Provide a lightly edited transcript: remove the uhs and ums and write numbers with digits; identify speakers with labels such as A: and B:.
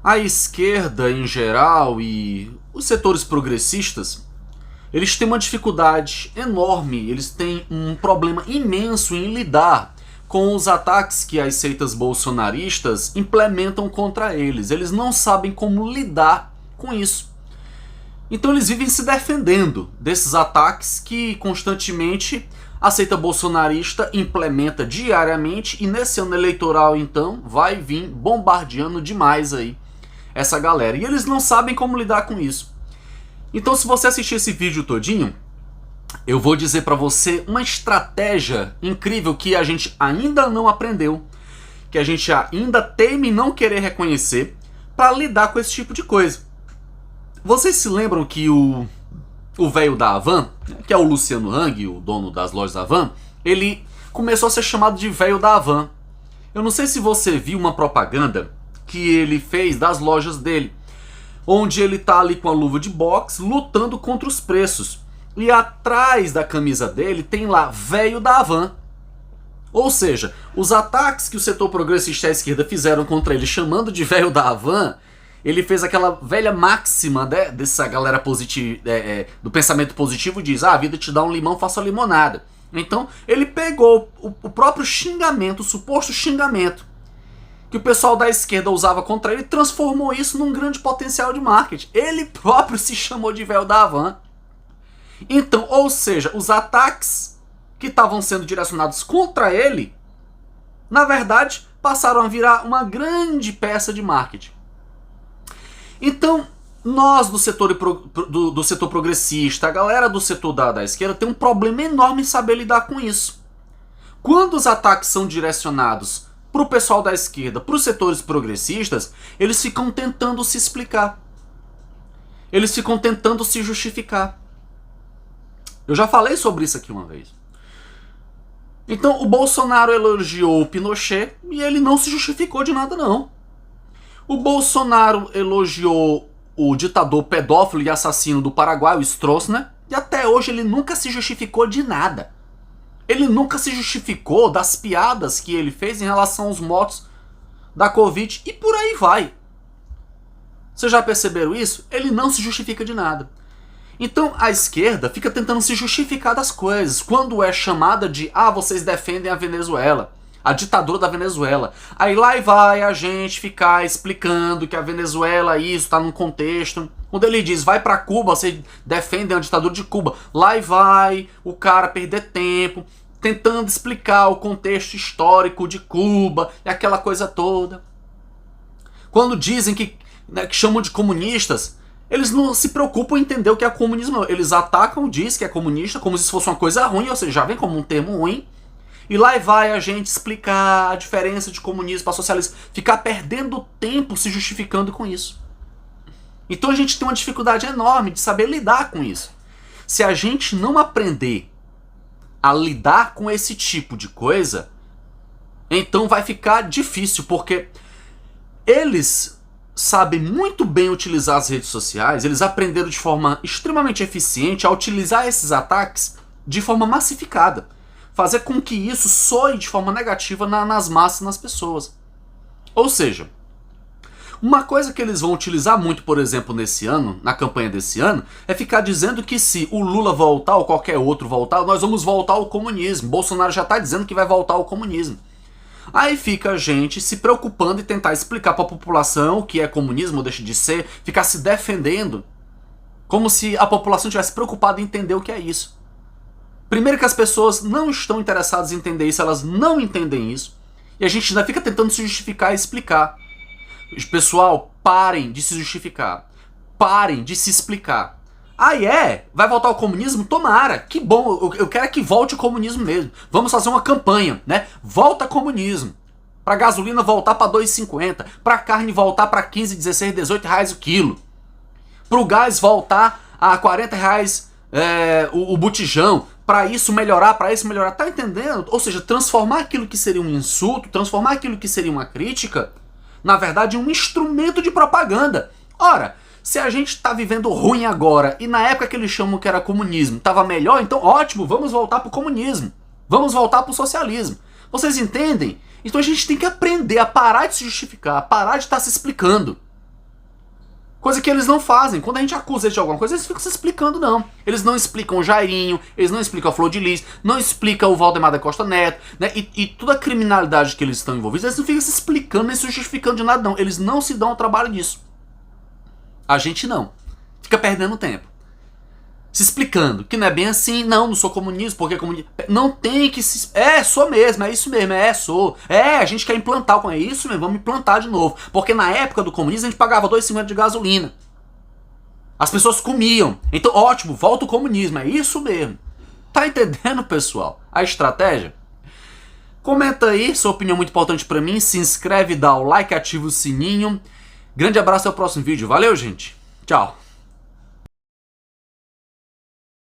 A: A esquerda em geral e os setores progressistas, eles têm uma dificuldade enorme, eles têm um problema imenso em lidar com os ataques que as seitas bolsonaristas implementam contra eles. Eles não sabem como lidar com isso. Então eles vivem se defendendo desses ataques que constantemente a seita bolsonarista implementa diariamente, e nesse ano eleitoral então vai vir bombardeando demais aí essa galera. E eles não sabem como lidar com isso. Então, se você assistir esse vídeo todinho, eu vou dizer pra você uma estratégia incrível que a gente ainda não aprendeu, que a gente ainda teme não querer reconhecer, para lidar com esse tipo de coisa. Vocês se lembram que o velho da Havan, que é o Luciano Hang, o dono das lojas Havan, ele começou a ser chamado de velho da Havan. Eu não sei se você viu uma propaganda que ele fez das lojas dele, onde ele tá ali com a luva de boxe lutando contra os preços. E atrás da camisa dele tem lá velho da Havan. Ou seja, os ataques que o setor progressista e a esquerda fizeram contra ele, chamando de velho da Havan, ele fez aquela velha máxima, né, dessa galera positiva, do pensamento positivo, diz: a vida te dá um limão, faça limonada. Então ele pegou o próprio xingamento, o suposto xingamento que o pessoal da esquerda usava contra ele, e transformou isso num grande potencial de marketing. Ele próprio se chamou de velho da Havan. Então, ou seja, os ataques que estavam sendo direcionados contra ele, na verdade, passaram a virar uma grande peça de marketing. Então, nós do setor progressista, a galera do setor da esquerda, tem um problema enorme em saber lidar com isso. Quando os ataques são direcionados para o pessoal da esquerda, para os setores progressistas, eles ficam tentando se explicar. Eles ficam tentando se justificar. Eu já falei sobre isso aqui uma vez. Então, o Bolsonaro elogiou o Pinochet e ele não se justificou de nada, não. O Bolsonaro elogiou o ditador pedófilo e assassino do Paraguai, o Stroessner, e até hoje ele nunca se justificou de nada. Ele nunca se justificou das piadas que ele fez em relação aos mortos da Covid, e por aí vai. Vocês já perceberam isso? Ele não se justifica de nada. Então a esquerda fica tentando se justificar das coisas, quando é chamada de: vocês defendem a Venezuela, a ditadura da Venezuela. Aí lá e vai a gente ficar explicando que a Venezuela, isso está num contexto. Quando ele diz: vai para Cuba, vocês defendem a ditadura de Cuba. Lá e vai o cara perder tempo tentando explicar o contexto histórico de Cuba e aquela coisa toda. Quando dizem que chamam de comunistas, eles não se preocupam em entender o que é comunismo. Eles atacam, diz que é comunista, como se fosse uma coisa ruim, ou seja, já vem como um termo ruim. E lá vai a gente explicar a diferença de comunismo para socialismo, ficar perdendo tempo se justificando com isso. Então a gente tem uma dificuldade enorme de saber lidar com isso. Se a gente não aprender a lidar com esse tipo de coisa, então vai ficar difícil, porque eles sabem muito bem utilizar as redes sociais, eles aprenderam de forma extremamente eficiente a utilizar esses ataques de forma massificada. Fazer com que isso soe de forma negativa nas massas, nas pessoas. Ou seja, uma coisa que eles vão utilizar muito, por exemplo, nesse ano, na campanha desse ano, é ficar dizendo que se o Lula voltar ou qualquer outro voltar, nós vamos voltar ao comunismo. Bolsonaro já está dizendo que vai voltar ao comunismo. Aí fica a gente se preocupando em tentar explicar para a população o que é comunismo ou deixa de ser, ficar se defendendo, como se a população tivesse preocupada em entender o que é isso. Primeiro que as pessoas não estão interessadas em entender isso, elas não entendem isso, e a gente ainda fica tentando se justificar e explicar. Pessoal, parem de se justificar, parem de se explicar. Vai voltar o comunismo? Tomara, que bom, eu quero que volte o comunismo mesmo. Vamos fazer uma campanha, né? Volta comunismo. Pra gasolina voltar pra 2,50, pra carne voltar pra 15, 16, 18 reais o quilo. Pro gás voltar a 40 reais o botijão. Pra isso melhorar, tá entendendo? Ou seja, transformar aquilo que seria um insulto, transformar aquilo que seria uma crítica, na verdade, um instrumento de propaganda. Ora, se a gente está vivendo ruim agora e na época que eles chamam que era comunismo estava melhor, então ótimo, vamos voltar para o comunismo, vamos voltar para o socialismo. Vocês entendem? Então a gente tem que aprender a parar de se justificar, a parar de estar se explicando. Coisa que eles não fazem. Quando a gente acusa eles de alguma coisa, eles ficam se explicando, não. Eles não explicam o Jairinho, eles não explicam a Flor de Lis, não explicam o Valdemar da Costa Neto, né? E toda a criminalidade que eles estão envolvidos, eles não ficam se explicando nem se justificando de nada, não. Eles não se dão ao trabalho disso. A gente não. Fica perdendo tempo. Se explicando que não é bem assim, não sou comunista, porque comunista. Não tem que se. Sou mesmo, é isso mesmo, sou. A gente quer implantar, é isso mesmo, vamos implantar de novo. Porque na época do comunismo a gente pagava 2,50 de gasolina. As pessoas comiam. Então, ótimo, volta o comunismo, é isso mesmo. Tá entendendo, pessoal? A estratégia? Comenta aí, sua opinião é muito importante pra mim. Se inscreve, dá o like, ativa o sininho. Grande abraço, até o próximo vídeo. Valeu, gente. Tchau.